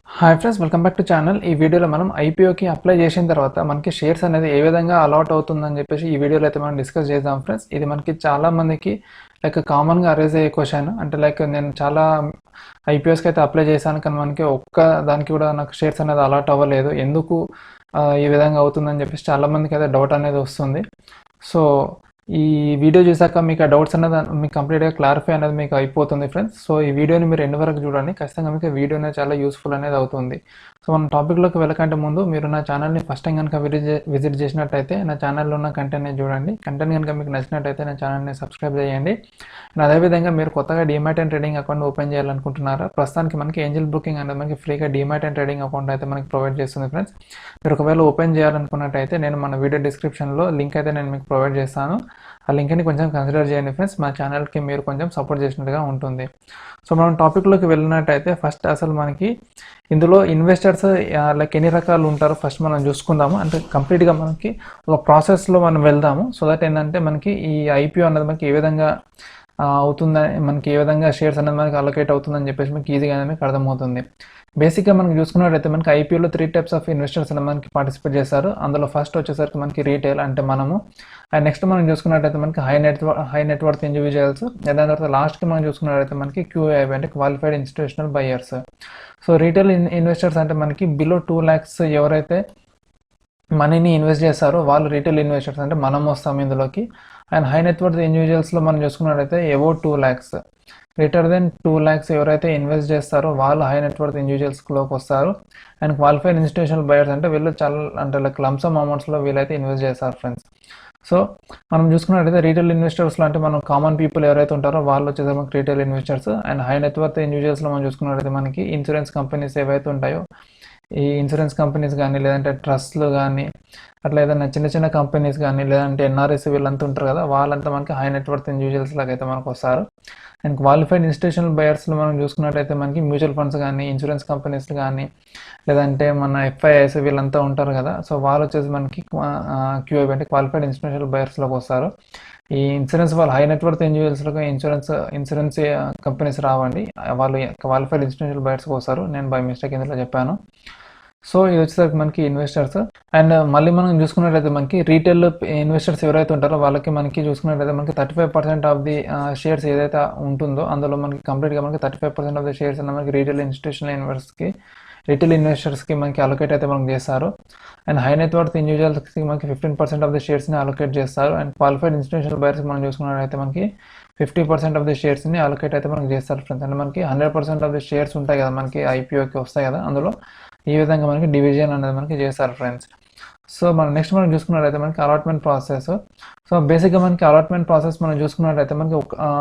Hi friends, welcome back to channel. ఈ వీడియోలో మనం ఐపీఓకి అప్లై చేసిన తర్వాత మనకి షేర్స్ అనేది ఏ విధంగా అలాట్ అవుతుందని చెప్పేసి ఈ వీడియోలో అయితే మనం డిస్కస్ చేద్దాం ఫ్రెండ్స్. ఇది మనకి చాలా మందికి కామన్గా అరేజ్ అయ్యే క్వశ్చన్. అంటే నేను చాలా ఐపీఓస్కి అయితే అప్లై చేశాను, కానీ మనకి ఒక్క దానికి కూడా నాకు షేర్స్ అనేది అలాట్ అవ్వలేదు. ఎందుకు ఈ విధంగా అవుతుందని చెప్పేసి చాలామందికి అయితే డౌట్ అనేది వస్తుంది. సో ఈ వీడియో చూసాక మీకు ఆ డౌట్స్ అనేది మీకు కంప్లీట్గా క్లారిఫై అనేది మీకు అయిపోతుంది ఫ్రెండ్స్. సో ఈ వీడియోని మీరు ఎండ్ వరకు చూడండి, ఖచ్చితంగా మీకు వీడియో అనేది చాలా యూస్ఫుల్ అనేది అవుతుంది. సో మన టాపిక్లోకి వెళ్ళకంటే ముందు మీరు నా ఛానల్ని ఫస్ట్ టైం కనుక విజిట్ చేసినట్టయితే నా ఛానల్లో ఉన్న కంటెంట్ని చూడండి. కంటెంట్ కనుక మీకు నచ్చినట్టయితే నా ఛానల్ని సబ్స్క్రైబ్ చేయండి. అండ్ అదేవిధంగా మీరు కొత్తగా demat and trading account open చేయాలనుకుంటున్నారా? ప్రస్తుతానికి మనకి ఏంజల్ బుకింగ్ అనేది మనకి ఫ్రీగా డిమాట్ అండ్ ట్రేడింగ్ అకౌంట్ అయితే మనకి ప్రొవైడ్ చేస్తుంది ఫ్రెండ్స్. మీరు ఒకవేళ ఓపెన్ చేయాలనుకున్నట్టయితే నేను మన వీడియో డిస్క్రిప్షన్లో లింక్ అయితే నేను మీకు ప్రొవైడ్ చేస్తాను. ఆ లింక్ని కొంచెం కన్సిడర్ చేయండి ఫ్రెండ్స్. మా ఛానల్కి మీరు కొంచెం సపోర్ట్ చేసినట్టుగా ఉంటుంది. సో మనం టాపిక్లోకి వెళ్ళినట్టయితే ఫస్ట్ అసలు మనకి ఇందులో ఇన్వెస్టర్స్ ఎన్ని రకాలు ఉంటారో ఫస్ట్ మనం చూసుకుందాము. అంటే కంప్లీట్గా మనకి ఒక ప్రాసెస్లో మనం వెళ్దాము. సో దట్ ఏంటంటే మనకి ఈ ఐపీఓ అనేది మనకి ఏ విధంగా అవుతుందని, మనకి ఏ విధంగా షేర్స్ అనేది మనకి అలొకేట్ అవుతుందని చెప్పేసి మీకు ఈజీగా అనేది మీకు అర్థమవుతుంది. బేసిక్గా మనం చూసుకున్నట్టయితే మనకి ఐపీఓలో 3 టైప్స్ ఆఫ్ ఇన్వెస్టర్స్ అనేది మనకి పార్టిసిపేట్ చేస్తారు. అందులో ఫస్ట్ వచ్చేసరికి మనకి రీటైల్, అంటే మనము. అండ్ నెక్స్ట్ మనం చూసుకున్నట్టయితే మనకి హై నెట్వర్త్ ఇండివిజువల్స్. దాని తర్వాత లాస్ట్కి మనం చూసుకున్నట్టయితే మనకి క్యూఐబి, అంటే qualified institutional buyers. So retail investors అంటే మనకి బిలో 2 lakhs ఎవరైతే మనీని ఇన్వెస్ట్ చేస్తారో వాళ్ళు రీటైల్ ఇన్వెస్టర్స్, అంటే మనం వస్తాం ఇందులోకి. అండ్ హై నెట్వర్త్ ఇండివిజువల్స్లో మనం చూసుకున్నట్టయితే above 2 lakhs, greater than 2 lakhs ఎవరైతే ఇన్వెస్ట్ చేస్తారో వాళ్ళు హై నెట్వర్త్ ఇండివిజువల్స్లోకి వస్తారు. అండ్ క్వాలిఫైడ్ ఇన్స్టిట్యూషనల్ బయర్స్ అంటే వీళ్ళు చాలా అంటే లంసమ్ అమౌంట్స్లో వీళ్ళైతే ఇన్వెస్ట్ చేస్తారు ఫ్రెండ్స్. సో మనం చూసుకున్నట్టయితే రీటైల్ ఇన్వెస్టర్స్లో అంటే మనం కామన్ పీపుల్ ఎవరైతే ఉంటారో వాళ్ళు వచ్చేసి మనకి retail investors. And high net worth ఇండివిజువల్స్లో మనం చూసుకున్నట్టయితే మనకి ఇన్సూరెన్స్ కంపెనీస్ ఏవైతే ఉంటాయో, ఈ ఇన్సూరెన్స్ కంపెనీస్ కానీ, లేదంటే ట్రస్ట్లు కానీ, అట్లా ఏదైనా చిన్న చిన్న కంపెనీస్ కానీ, లేదంటే ఎన్ఆర్ఎస్ వీళ్ళంతా ఉంటారు కదా, వాళ్ళంతా మనకి హై నెట్వర్త్ ఇండివిజువల్స్ లాగా అయితే మనకు వస్తారు. అండ్ క్వాలిఫైడ్ ఇన్స్టిట్యూషనల్ బయర్స్లో మనం చూసుకున్నట్టయితే మనకి మ్యూచువల్ ఫండ్స్ కానీ, ఇన్సూరెన్స్ కంపెనీస్ కానీ, లేదంటే మన ఎఫ్ఐఐస్ వీళ్ళంతా ఉంటారు కదా, సో వాళ్ళు వచ్చేసి మనకి క్యూఐబి అంటే క్వాలిఫైడ్ ఇన్స్టిట్యూషనల్ బయర్స్లోకి వస్తారు. ఈ ఇన్సూరెన్స్ వాళ్ళు హై నెట్వర్త్ ఇండివిజువల్స్లో ఇన్సూరెన్స్ కంపెనీస్ రావండి, వాళ్ళు క్వాలిఫైడ్ ఇన్స్టిట్యూషనల్ బయర్స్కి వస్తారు. నేను బై మిస్టేక్ ఇందులో చెప్పాను. సో ఇది వచ్చేసరికి మనకి ఇన్వెస్టర్స్. అండ్ మళ్ళీ మనం చూసుకున్నట్లయితే మనకి రీటైల్ ఇన్వెస్టర్స్ ఎవరైతే ఉంటారో వాళ్ళకి మనకి చూసుకున్నట్లయితే మనకి 35% ఆఫ్ ది షేర్స్ ఏదైతే ఉంటుందో అందులో మనకి కంప్లీట్గా మనకి 35% ఆఫ్ ది షేర్స్ అన్న మనకి రీటైల్ ఇన్వెస్టర్స్కి మనకి అలొకేట్ అయితే మనకి చేస్తారు. అండ్ హై నెట్వర్త్ ఇండివిజువల్స్కి మనకి 15% ఆఫ్ ది షేర్స్ని అలొకేట్ చేస్తారు. అండ్ క్వాలిఫైడ్ ఇన్స్టిట్యూషనల్ బయర్స్ మనం చూసుకున్నట్లయితే మనకి 50% ఆఫ్ ది షేర్స్ని అలొకేట్ అయితే మనకి చేస్తారు ఫ్రెండ్స్. అంటే మనకి 100% ఆఫ్ ది షేర్స్ ఉంటాయి కదా మనకి ఐపీఓకి వస్తాయి కదా, అందులో ఈ విధంగా మనకి డివిజన్ అనేది మనకి చేస్తారు ఫ్రెండ్స్. సో నెక్స్ట్ మనం చూసుకున్నట్లయితే మనకి అలాట్మెంట్ ప్రాసెస్. సో బేసిక్గా మనకి అలాట్మెంట్ ప్రాసెస్ మనం చూసుకున్నట్లయితే మనకి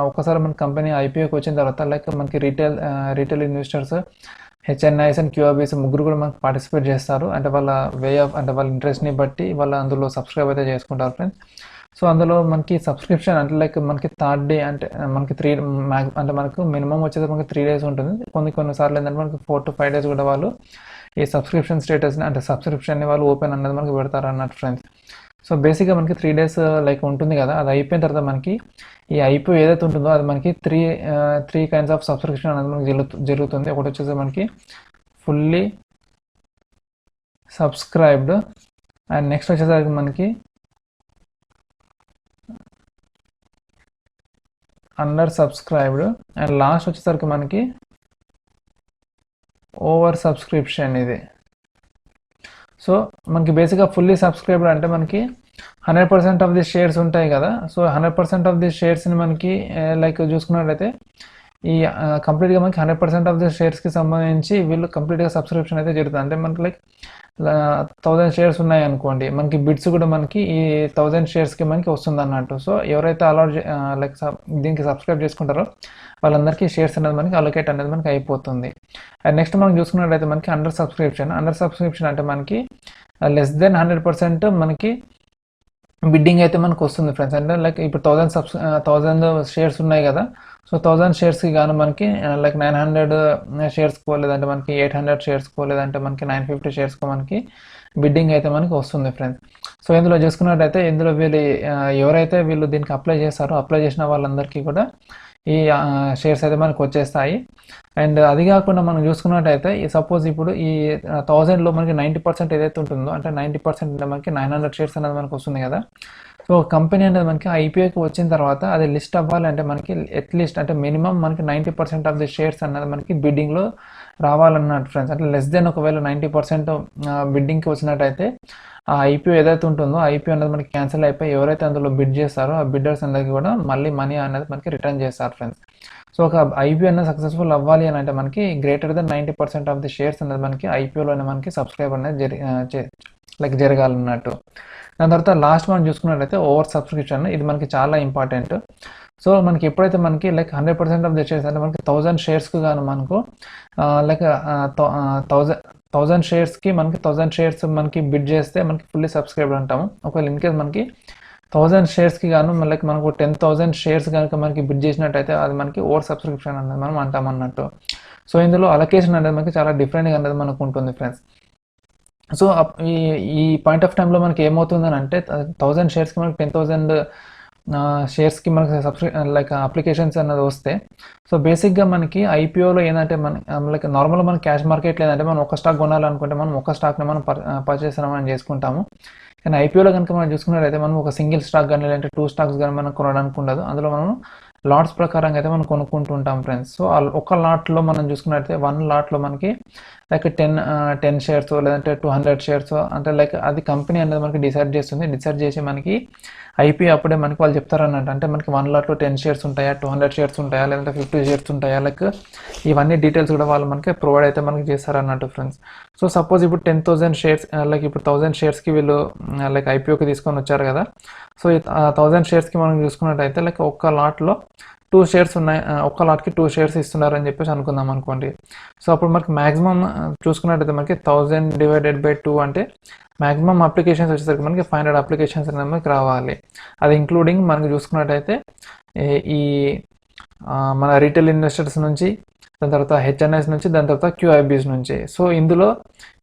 ఒకసారి మన కంపెనీ ఐపీఓకి వచ్చిన తర్వాత మనకి రీటైల్ ఇన్వెస్టర్స్, హెచ్ఎన్ఐస్ అండ్ క్యూఆర్బీస్ ముగ్గురు కూడా మనకి పార్టిసిపేట్ చేస్తారు. అంటే వాళ్ళ అంటే వాళ్ళ ఇంట్రెస్ట్ని బట్టి వాళ్ళు అందులో సబ్స్క్రైబ్ అయితే చేసుకుంటారు ఫ్రెండ్స్. సో అందులో మనకి సబ్స్క్రిప్షన్ అంటే మనకి థర్డ్ డే అంటే మనకి అంటే మనకు మినిమం వచ్చేది మనకి 3 days ఉంటుంది. కొన్నిసార్లు ఏంటంటే మనకి 4 to 5 days కూడా వాళ్ళు ఈ సబ్స్క్రిప్షన్ స్టేటస్ని అంటే సబ్స్క్రిప్షన్ని వాళ్ళు ఓపెన్ అనేది మనకి పెడతారు అన్నట్టు ఫ్రెండ్స్. సో బేసిక్గా మనకి 3 days ఉంటుంది కదా, అది అయిపోయిన తర్వాత మనకి ఈ ఐపీఓ ఏదైతే ఉంటుందో అది మనకి త్రీ కైండ్స్ ఆఫ్ సబ్స్క్రిప్షన్ అనేది మనకి జరుగుతుంది. ఒకటి వచ్చేసి మనకి ఫుల్లీ సబ్స్క్రైబ్డ్, అండ్ నెక్స్ట్ వచ్చేసరికి మనకి అండర్ సబ్స్క్రైబ్డ్, అండ్ లాస్ట్ వచ్చేసరికి మనకి ఓవర్ సబ్స్క్రిప్షన్ ఇది. సో మనకి బేసిక్గా ఫుల్లీ సబ్స్క్రైబ్డ్ అంటే మనకి 100% ఆఫ్ ది షేర్స్ ఉంటాయి కదా, సో 100% ఆఫ్ ది షేర్స్ని మనకి చూసుకున్నట్లయితే ఈ కంప్లీట్గా మనకి 100% ఆఫ్ ది షేర్స్కి సంబంధించి వీళ్ళు కంప్లీట్గా సబ్స్క్రిప్షన్ అయితే జరుగుతుంది. అంటే మనకి 1000 షేర్స్ ఉన్నాయి అనుకోండి, మనకి బిడ్స్ కూడా మనకి ఈ 1000 షేర్స్కి మనకి వస్తుంది అన్నట్టు. సో ఎవరైతే దీనికి సబ్స్క్రైబ్ చేసుకుంటారో వాళ్ళందరికీ షేర్స్ అనేది మనకి అలొకేట్ అనేది మనకి అయిపోతుంది. అండ్ నెక్స్ట్ మనం చూసుకున్నట్లయితే మనకి అండర్ సబ్స్క్రిప్షన్ అంటే మనకి లెస్ దెన్ 100% మనకి బిడ్డింగ్ అయితే మనకు వస్తుంది ఫ్రెండ్స్. అంటే ఇప్పుడు 1000 షేర్స్ ఉన్నాయి కదా, సో 1000 షేర్స్కి గాను మనకి 900 షేర్స్కో, లేదంటే మనకి 800 షేర్స్కో, లేదంటే మనకి 950 షేర్స్కో మనకి బిడ్డింగ్ అయితే మనకి వస్తుంది ఫ్రెండ్స్. సో ఇందులో చూసుకున్నట్టయితే ఇందులో ఎవరైతే వీళ్ళు దీనికి అప్లై చేస్తారో అప్లై చేసిన వాళ్ళందరికీ కూడా ఈ షేర్స్ అయితే మనకు వచ్చేస్తాయి. అండ్ అది కాకుండా మనం చూసుకున్నట్టయితే సపోజ్ ఇప్పుడు ఈ 1000లో మనకి 90% ఏదైతే ఉంటుందో, అంటే 90% అంటే మనకి 900 షేర్స్ అనేది మనకు వస్తుంది కదా. సో కంపెనీ అనేది మనకి ఐపీఓకి వచ్చిన తర్వాత అది లిస్ట్ అవ్వాలంటే మనకి అట్లీస్ట్ అంటే మినిమం మనకి 90% ఆఫ్ ది షేర్స్ అన్నది మనకి బిడ్డింగ్లో రావాలన్నట్టు ఫ్రెండ్స్. అంటే లెస్ దెన్ ఒకవేళ 90% బిడ్డింగ్కి వచ్చినట్టయితే ఆ ఐపీఓ ఏదైతే ఉంటుందో ఐపీఓ అనేది మనకి క్యాన్సిల్ అయిపోయి ఎవరైతే అందులో బిడ్ చేస్తారో ఆ బిడ్డర్స్ అందరికీ కూడా మళ్ళీ మనీ అనేది మనకి రిటర్న్ చేస్తారు ఫ్రెండ్స్. సో ఒక ఐపీఓ అనేది సక్సెస్ఫుల్ అవ్వాలి అని అంటే మనకి greater than 90% of the shares అనేది మనకి ఐపీఓలోనే మనకి సబ్స్క్రైబ్ అనేది జరగాలన్నట్టు. దాని తర్వాత లాస్ట్ మనం చూసుకున్నట్లయితే ఓవర్ సబ్స్క్రిప్షన్, ఇది మనకి చాలా ఇంపార్టెంట్. సో మనకి ఎప్పుడైతే మనకి 100% ఆఫ్ ది షేర్స్ అంటే మనకి 1000 షేర్స్కి గాను మనకు 1000 షేర్స్కి మనకి 1000 షేర్స్ మనకి బిడ్ చేస్తే మనకి ఫుల్లీ సబ్స్క్రైబ్ అంటాము. ఒకవేళ ఇన్ కేస్ మనకి 1000 షేర్స్కి గాను మనకు 10,000 షేర్స్ కనుక మనకి బిడ్ చేసినట్టయితే అది మనకి ఓవర్ సబ్స్క్రిప్షన్ అనేది మనం అంటాం అన్నట్టు. సో ఇందులో అలొకేషన్ అనేది మనకి చాలా డిఫరెంట్గా అనేది మనకు ఉంటుంది ఫ్రెండ్స్. సో ఈ పాయింట్ ఆఫ్ టైంలో మనకి ఏమవుతుందని అంటే 1000 షేర్స్కి మనకి 10,000 షేర్స్కి మనకి అప్లికేషన్స్ అన్నది వస్తే, సో బేసిక్గా మనకి ఐపీఓలో ఏంటంటే నార్మల్గా మన క్యాష్ మార్కెట్లో ఏంటంటే మనం ఒక స్టాక్ కొనాలనుకుంటే మనం ఒక స్టాక్ని మనం పర్చేస్ మనం చేసుకుంటాము. కానీ ఐపీఓలో కనుక మనం చూసుకున్నట్లయితే మనం ఒక సింగిల్ స్టాక్ కానీ లేదంటే 2 స్టాక్స్ కానీ మనం కొనడానికి ఉండదు. అందులో మనం లాట్స్ ప్రకారంగా అయితే మనం కొనుక్కుంటూ ఉంటాం ఫ్రెండ్స్. సో ఒక లాట్లో మనం చూసుకున్నట్లయితే 1 లాట్లో మనకి 10 షేర్స్ లేదంటే 200 షేర్స్ అంటే అది కంపెనీ అనేది మనకి డిసైడ్ చేస్తుంది. డిసైడ్ చేసి మనకి ఐపీఓ అప్పుడే మనకి వాళ్ళు చెప్తారు అన్నట్టు. అంటే మనకి 1 లాట్లో 10 షేర్స్ ఉంటాయా, 200 షేర్స్ ఉంటాయా, లేదంటే 50 షేర్స్ ఉంటాయా, ఇవన్నీ డీటెయిల్స్ కూడా వాళ్ళు మనకి ప్రొవైడ్ అయితే మనకి చేస్తారు అన్నట్టు ఫ్రెండ్స్. సో సపోజ్ ఇప్పుడు 10,000 షేర్స్ ఇప్పుడు 1000 షేర్స్కి వీళ్ళు ఐపీఓకి తీసుకొని వచ్చారు కదా. సో 1000 షేర్స్కి మనం చూసుకున్నట్టయితే ఒక్క లాట్లో 2 షేర్స్ ఉన్నాయి, ఒక్క లాట్కి 2 షేర్స్ ఇస్తున్నారు అని చెప్పేసి అనుకుందాం అనుకోండి. సో అప్పుడు మనకి మ్యాక్సిమం చూసుకున్నట్టయితే మనకి 1000 డివైడెడ్ బై 2 అంటే మ్యాక్సిమం అప్లికేషన్స్ వచ్చేసరికి మనకి 500 అప్లికేషన్స్ అనేది మనకి రావాలి. అది ఇంక్లూడింగ్ మనకి చూసుకున్నట్టయితే ఈ మన రీటైల్ ఇన్వెస్టర్స్ నుంచి, దాని తర్వాత హెచ్ఎన్ఐస్ నుంచి, దాని తర్వాత క్యూఐబీస్ నుంచి. సో ఇందులో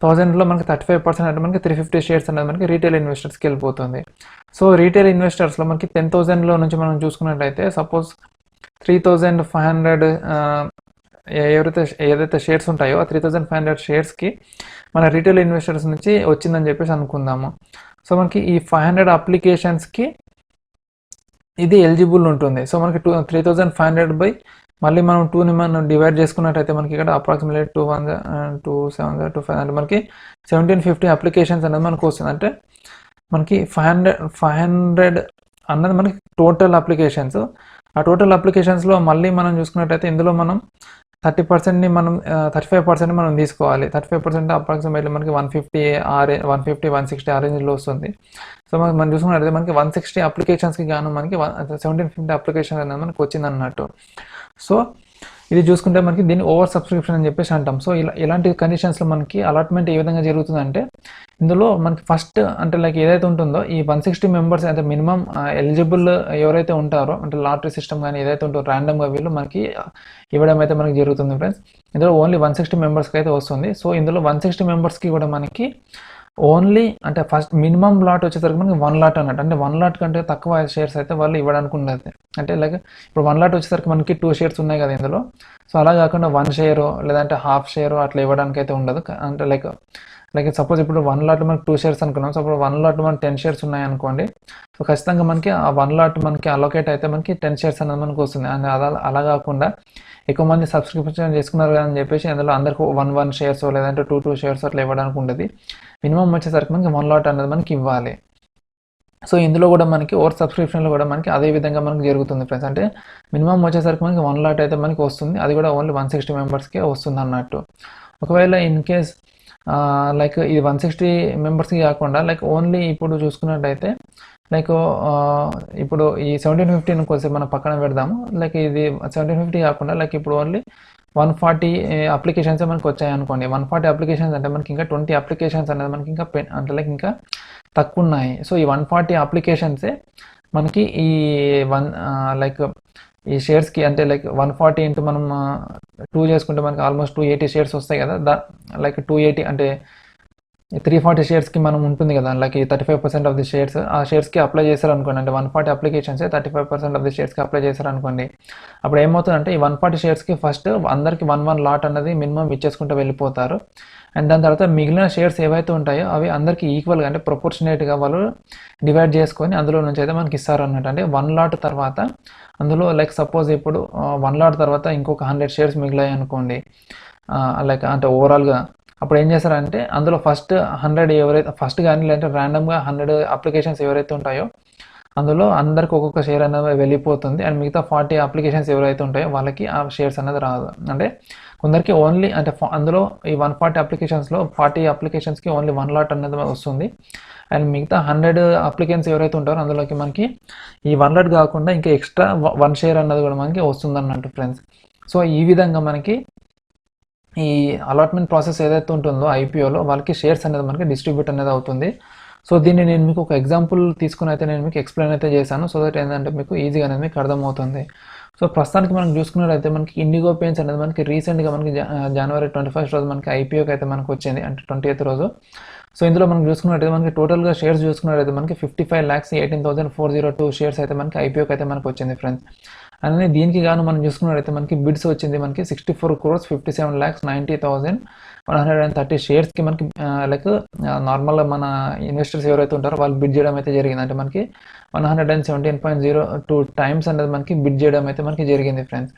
1000లో మనకి 35% అంటే మనకి 350 షేర్స్ అనేది మనకి రీటైల్ ఇన్వెస్టర్స్కి వెళ్ళిపోతుంది. సో రీటైల్ ఇన్వెస్టర్స్లో మనకి 10,000లో నుంచి మనం చూసుకున్నట్టయితే సపోజ్ 3,500 ఏదైతే షేర్స్ ఉంటాయో ఆ 3,500 షేర్స్కి మన రీటైల్ ఇన్వెస్టర్స్ నుంచి వచ్చిందని చెప్పేసి అనుకుందాము. సో మనకి ఈ 500 అప్లికేషన్స్కి ఇది ఎలిజిబుల్ ఉంటుంది. సో మనకి 3,500 బై మళ్ళీ మనం 2ని మనం డివైడ్ చేసుకున్నట్టయితే మనకి ఇక్కడ అప్రాక్సిమేట్లీ 2,725 అంటే మనకి 1,750 అప్లికేషన్స్ అనేది మనకు వస్తుంది. అంటే మనకి 500 అన్నది మనకి టోటల్ అప్లికేషన్స్. ఆ టోటల్ అప్లికేషన్స్లో మళ్ళీ మనం చూసుకున్నట్టయితే ఇందులో మనం 30%ని మనం 35% మనం తీసుకోవాలి. 35% అప్రాక్సిమేట్లీ మనకి 150, 160 రేంజ్లో వస్తుంది. సో మనం చూసుకున్నట్టయితే మనకి 160 అప్లికేషన్స్కి గాను మనకి 1,750 అప్లికేషన్స్ అనేది మనకి వచ్చింది అన్నట్టు. సో ఇది చూసుకుంటే మనకి దీన్ని ఓవర్ సబ్స్క్రిప్షన్ అని చెప్పేసి అంటాం. సో ఇలాంటి కండిషన్స్లో మనకి అలాట్మెంట్ ఏ విధంగా జరుగుతుందంటే ఇందులో మనకి ఫస్ట్ అంటే ఏదైతే ఉంటుందో ఈ 160 మెంబర్స్ అంటే మినిమం ఎలిజిబుల్ ఎవరైతే ఉంటారో అంటే లాటరీ సిస్టమ్ కానీ ఏదైతే ఉంటుందో ర్యాండమ్గా వీళ్ళు మనకి ఇవ్వడం అయితే మనకి జరుగుతుంది ఫ్రెండ్స్. ఇందులో ఓన్లీ 160 మెంబర్స్కి అయితే వస్తుంది. సో ఇందులో 160 మెంబర్స్కి కూడా మనకి ఓన్లీ అంటే ఫస్ట్ మినిమం లాట్ వచ్చేసరికి మనకి 1 లాట్ అన్నట్టు. అంటే 1 లాట్ కంటే తక్కువ షేర్స్ అయితే వాళ్ళు ఇవ్వడానికి ఉండదు. అంటే ఇప్పుడు 1 లాట్ వచ్చేసరికి మనకి 2 షేర్స్ ఉన్నాయి కదా ఇందులో. సో అలా కాకుండా 1 షేరు లేదంటే హాఫ్ షేరు అట్లా ఇవ్వడానికి అయితే ఉండదు. అంటే సపోజ్ ఇప్పుడు 1 లాట్ మనకి 2 షేర్స్ అనుకున్నాం. సో ఇప్పుడు 1 లాట్ మనకి 10 షేర్స్ ఉన్నాయి అనుకోండి. సో ఖచ్చితంగా మనకి ఆ 1 లాట్ మనకి అలొకేట్ అయితే మనకి 10 షేర్స్ అనేది మనకు వస్తుంది. అండ్ అలా కాకుండా ఎక్కువ మంది సబ్స్క్రిప్షన్ చేసుకున్నారు అని చెప్పేసి అందులో అందరికి 1 షేర్స్ లేదంటే 2 షేర్స్ అట్లా ఇవ్వడానికి ఉండదు. మినిమం వచ్చేసరికి మనకి 1 లాట్ అనేది మనకి ఇవ్వాలి. సో ఇందులో కూడా మనకి ఓవర్ సబ్స్క్రిప్షన్లో కూడా మనకి అదే విధంగా మనకి జరుగుతుంది ఫ్రెండ్స్. అంటే మినిమం వచ్చేసరికి మనకి 1 లాట్ అయితే మనకి వస్తుంది. అది కూడా ఓన్లీ 160 మెంబర్స్కే వస్తుంది అన్నట్టు. ఒకవేళ ఇన్ కేస్ ఇది 160 మెంబర్స్కి కాకుండా ఓన్లీ ఇప్పుడు చూసుకున్నట్టయితే ఇప్పుడు ఈ 1750 కొంచెం మనం పక్కన పెడదాము. ఇది 1750 కాకుండా ఇప్పుడు ఓన్లీ 140 అప్లికేషన్స్ మనకి వచ్చాయి అనుకోండి. 140 అప్లికేషన్స్ అంటే మనకి ఇంకా 20 అప్లికేషన్స్ అనేది మనకి ఇంకా అంటే ఇంకా తక్కువ ఉన్నాయి. సో ఈ 140 అప్లికేషన్సే మనకి ఈ ఈ షేర్స్కి అంటే 140 ఇంటూ మనం 2 చేసుకుంటే మనకి ఆల్మోస్ట్ 280 షేర్స్ వస్తాయి కదా. 280 అంటే 340 షేర్స్కి మనం ఉంటుంది కదా, లైక్ 35% ఆఫ్ ది షేర్స్, ఆ షేర్స్కి అప్లై చేశారు అనుకోండి, అంటే 140 అప్లికేషన్స్ 35% ఆఫ్ ది షేర్స్కి అప్లై చేశారు అనుకోండి, అప్పుడు ఏమవుతుందంటే ఈ 140 షేర్స్కి ఫస్ట్ అందరికి 1 లాట్ అన్నది మినిమం ఇచ్చేసుకుంటూ వెళ్ళిపోతారు. అండ్ దాని తర్వాత మిగిలిన షేర్స్ ఏవైతే ఉంటాయో అవి అందరికీ ఈక్వల్గా అంటే ప్రొపోర్షనేట్గా వాళ్ళు డివైడ్ చేసుకొని అందులో నుంచి అయితే మనకి ఇస్తారు అన్నట్టు. అంటే 1 లాట్ తర్వాత అందులో లైక్ సపోజ్ ఇప్పుడు 1 లాట్ తర్వాత ఇంకొక 100 షేర్స్ మిగిలాయి అనుకోండి, లైక్ అంటే ఓవరాల్గా అప్పుడు ఏం చేస్తారంటే అందులో ఫస్ట్ 100 ఎవరైతే ఫస్ట్ కానీ లేదంటే ర్యాండమ్గా 100 అప్లికేషన్స్ ఎవరైతే ఉంటాయో అందులో అందరికి ఒక్కొక్క షేర్ అనేది వెళ్ళిపోతుంది. అండ్ మిగతా 40 అప్లికేషన్స్ ఎవరైతే ఉంటాయో వాళ్ళకి ఆ షేర్స్ అనేది రాదు. అంటే కొందరికి ఓన్లీ అంటే అందులో ఈ 140 అప్లికేషన్స్లో 40 అప్లికేషన్స్కి ఓన్లీ 1 లాట్ అనేది వస్తుంది. అండ్ మిగతా 100 అప్లికెంట్స్ ఎవరైతే ఉంటారో అందులోకి మనకి ఈ 1 లాట్ కాకుండా ఇంకా ఎక్స్ట్రా 1 షేర్ అన్నది కూడా మనకి వస్తుంది అన్నట్టు ఫ్రెండ్స్. సో ఈ విధంగా మనకి ఈ అలాట్మెంట్ ప్రాసెస్ ఏదైతే ఉంటుందో ఐపీఓలో వాళ్ళకి షేర్స్ అనేది మనకి డిస్ట్రిబ్యూట్ అనేది అవుతుంది. సో దీన్ని నేను మీకు ఒక ఎగ్జాంపుల్ తీసుకుని అయితే నేను మీకు ఎక్స్ప్లెయిన్ అయితే చేశాను, సో దట్ ఏంటంటే మీకు ఈజీగా అనేది మీకు అర్థమవుతుంది. సో ప్రస్తుతానికి మనం చూసుకున్నట్లయితే మనకి ఇండిగో పెయింట్స్ అనేది మనకి రీసెంట్గా మనకి జనవరి 21 రోజు మనకి ఐపీఓకి అయితే మనకు వచ్చింది, అంటే 20th రోజు. సో ఇందులో మనం చూసుకున్నట్టయితే మనకి టోటల్గా షేర్స్ చూసుకున్నట్టయితే మనకి 55,18,402 షేర్స్ అయితే మనకి ఐపీఓకి అయితే మనకు వచ్చింది ఫ్రెండ్స్. అలానే దీనికి గాను మనం చూసుకున్నట్టయితే మనకి బిడ్స్ వచ్చింది మనకి 64,57,90,130 షేర్స్కి మనకి లైక్ నార్మల్గా మన ఇన్వెస్టర్స్ ఎవరైతే ఉంటారో వాళ్ళు బిడ్ చేయడం అయితే జరిగింది. అంటే మనకి 117.02 టైమ్స్ అనేది మనకి బిడ్ చేయడం అయితే మనకి జరిగింది ఫ్రెండ్స్.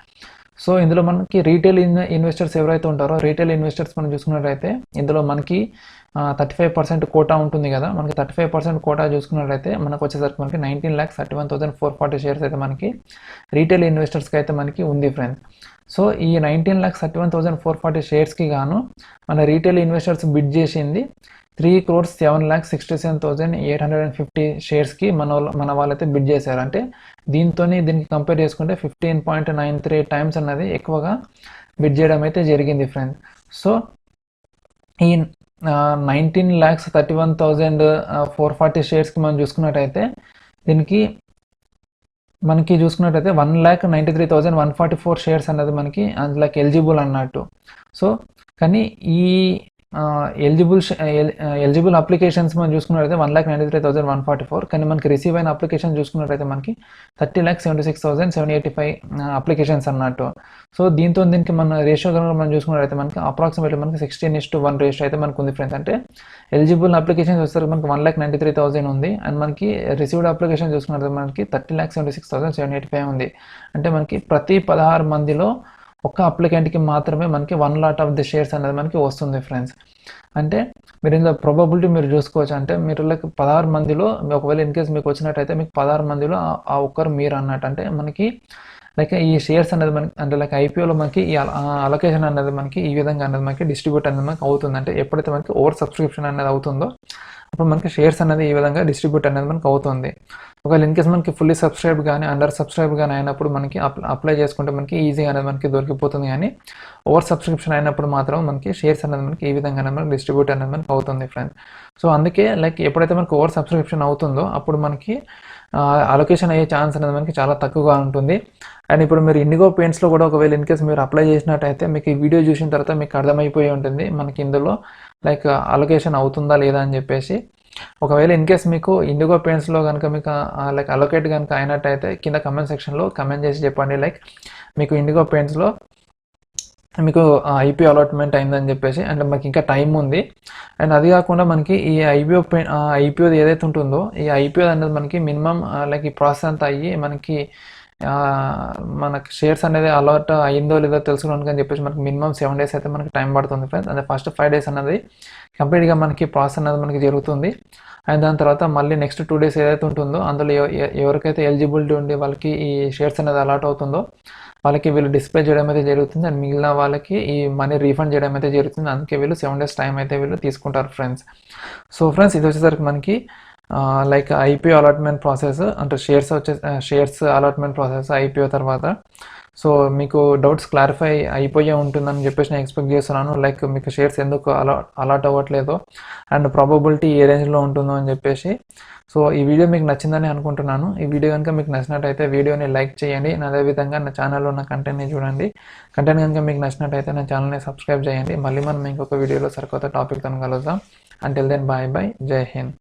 సో ఇందులో మనకి రీటైల్ ఇన్వెస్టర్స్ ఎవరైతే ఉంటారో రీటైల్ ఇన్వెస్టర్స్ మనం చూసుకున్నట్లయితే ఇందులో మనకి 35% కోటా ఉంటుంది కదా, మనకి 35% కోటా చూసుకున్నట్లయితే మనకు వచ్చేసరికి మనకి 19,31,440 షేర్స్ అయితే మనకి రీటైల్ ఇన్వెస్టర్స్కి అయితే మనకి ఉంది ఫ్రెండ్స్. సో ఈ 19,31,440 షేర్స్కి గాను మన రీటైల్ ఇన్వెస్టర్స్ బిడ్ చేసింది 3,07,67,850 షేర్స్కి మన వాళ్ళైతే బిడ్ చేశారు. అంటే దీనికి కంపేర్ చేసుకుంటే 15.93 టైమ్స్ అన్నది ఎక్కువగా బిడ్ చేయడం అయితే జరిగింది ఫ్రెండ్స్. సో ఈ 19,31,440 షేర్స్కి మనం చూసుకున్నట్టయితే దీనికి మనకి చూసుకున్నట్టయితే 1,93,144 షేర్స్ అన్నది మనకి అందులోకి ఎలిజిబుల్ అన్నట్టు. సో కానీ ఈ ఎలిజిబుల్ అప్లికేషన్స్ మనం చూసుకున్నట్టయితే 1,93,144, కానీ మనకి రిసీవ్ అయిన అప్లికేషన్ చూసుకున్నట్టయితే మనకి 30,76,785 అప్లికేషన్స్ అన్నట్టు. సో దీనికి మన రేషియో కనుక మనం చూసుకున్నట్టయితే మనకి అప్రాక్సిమేట్లీ మనకి 16:1 రేషియో అయితే మనకు ఉంది ఫ్రెండ్స్. అంటే ఎలిజిబుల్ అప్లికేషన్స్ వస్తారు మనకి 1,93,000 ఉంది, అండ్ మనకి రిసీవ్డ్ అప్లికేషన్ చూసుకున్నట్టయితే మనకి 30,76,785 ఉంది. అంటే మనకి ప్రతి 16 మందిలో ఒక్క అప్లికెంట్కి మాత్రమే మనకి 1 లాట్ ఆఫ్ ది షేర్స్ అనేది మనకి వస్తుంది ఫ్రెండ్స్. అంటే మీరు ఇందులో ప్రాబబిలిటీ మీరు చూసుకోవచ్చు. అంటే మీరు లైక్ 16 మందిలో ఒకవేళ ఇన్ కేస్ మీకు వచ్చినట్టయితే మీకు 16 మందిలో ఆ ఒక్కరు మీరు అన్నట్టు. అంటే మనకి లైక్ ఈ షేర్స్ అనేది మనకి అంటే లైక్ ఐపీఓలో మనకి ఈ అలొకేషన్ అనేది మనకి ఈ విధంగా అనేది మనకి డిస్ట్రిబ్యూట్ అనేది మనకి అవుతుంది. అంటే ఎప్పుడైతే మనకి ఓవర్ సబ్స్క్రిప్షన్ అనేది అవుతుందో అప్పుడు మనకి షేర్స్ అనేది ఈ విధంగా డిస్ట్రిబ్యూట్ అనేది మనకి అవుతుంది. ఒకవేళ ఇన్ కేస్ మనకి ఫుల్లీ సబ్స్క్రైబ్ కానీ అండర్ సబ్స్క్రైబ్ కానీ అయినప్పుడు మనకి అప్లై చేసుకుంటే మనకి ఈజీగా అనేది మనకి దొరికిపోతుంది. కానీ ఓవర్ సబ్స్క్రిప్షన్ అయినప్పుడు మాత్రం మనకి షేర్స్ అనేది మనకి ఈ విధంగా అనేది మనకి డిస్ట్రిబ్యూట్ అనేది మనకి అవుతుంది ఫ్రెండ్స్. సో అందుకే లైక్ ఎప్పుడైతే మనకి ఓవర్ సబ్స్క్రిప్షన్ అవుతుందో అప్పుడు మనకి అలొకేషన్ అయ్యే ఛాన్స్ అనేది మనకి చాలా తక్కువగా ఉంటుంది. అండ్ ఇప్పుడు మీరు ఇండిగో పెయింట్స్లో కూడా ఒకవేళ ఇన్ కేస్ మీరు అప్లై చేసినట్టయితే మీకు ఈ వీడియో చూసిన తర్వాత మీకు అర్థమైపోయి ఉంటుంది మనకి ఇందులో లైక్ అలొకేషన్ అవుతుందా లేదా అని చెప్పేసి. ఒకవేళ ఇన్ కేస్ మీకు ఇండిగో పెయింట్స్లో కనుక మీకు లైక్ అలొకేట్ కనుక అయినట్టయితే కింద కమెంట్ సెక్షన్లో కమెంట్ చేసి చెప్పండి లైక్ మీకు ఇండిగో పెయింట్స్లో మీకు ఐపీఓ అలాట్మెంట్ అయిందని చెప్పేసి. అండ్ మనకి ఇంకా టైం ఉంది. అండ్ అది కాకుండా మనకి ఈ ఐపీఓ ఏదైతే ఉంటుందో ఈ ఐపీఓ అనేది మనకి మినిమం లైక్ ఈ ప్రాసెస్ అంతా అయ్యి మనకి మనకి షేర్స్ అనేది అలాట్ అయిందో లేదో తెలుసుకోవడానికి అని చెప్పేసి మనకి మినిమం 7 days అయితే మనకి టైం పడుతుంది ఫ్రెండ్స్. అంటే ఫస్ట్ 5 days అనేది కంప్లీట్గా మనకి ప్రాసెస్ అనేది మనకి జరుగుతుంది. అండ్ దాని తర్వాత మళ్ళీ నెక్స్ట్ 2 days ఏదైతే ఉంటుందో అందులో ఎవరికైతే ఎలిజిబిలిటీ ఉండి వాళ్ళకి ఈ షేర్స్ అనేది అలాట్ అవుతుందో వాళ్ళకి వీళ్ళు డిస్ప్లే చేయడం అయితే జరుగుతుంది. అండ్ మిగిలిన వాళ్ళకి ఈ మనీ రీఫండ్ చేయడం అయితే జరుగుతుంది. అందుకే వీళ్ళు 7 days టైం అయితే వీళ్ళు తీసుకుంటారు ఫ్రెండ్స్. సో ఫ్రెండ్స్ ఇది వచ్చేసరికి మనకి లైక్ ఐపీఓ అలాట్మెంట్ ప్రాసెస్ అంటే షేర్స్ అలాట్మెంట్ ప్రాసెస్ ఐపీఓ తర్వాత. సో మీకు డౌట్స్ క్లారిఫై అయిపోయే ఉంటుందని చెప్పేసి నేను ఎక్స్పెక్ట్ చేస్తున్నాను. లైక్ మీకు షేర్స్ ఎందుకు అలాట్ అవ్వట్లేదో అండ్ ప్రాబబిలిటీ ఏ రేంజ్లో ఉంటుందో అని చెప్పేసి. సో ఈ వీడియో మీకు నచ్చిందని అనుకుంటున్నాను. ఈ వీడియో కనుక మీకు నచ్చినట్టయితే వీడియోని లైక్ చేయండి. అదేవిధంగా నా ఛానల్లో ఉన్న కంటెంట్ని చూడండి. కంటెంట్ కనుక మీకు నచ్చినట్టయితే నా ఛానల్ని సబ్స్క్రైబ్ చేయండి. మళ్ళీ మనం ఇంకొక వీడియోలో సరికొత్త టాపిక్తో కలుద్దాం. Until then bye bye. జై హింద్.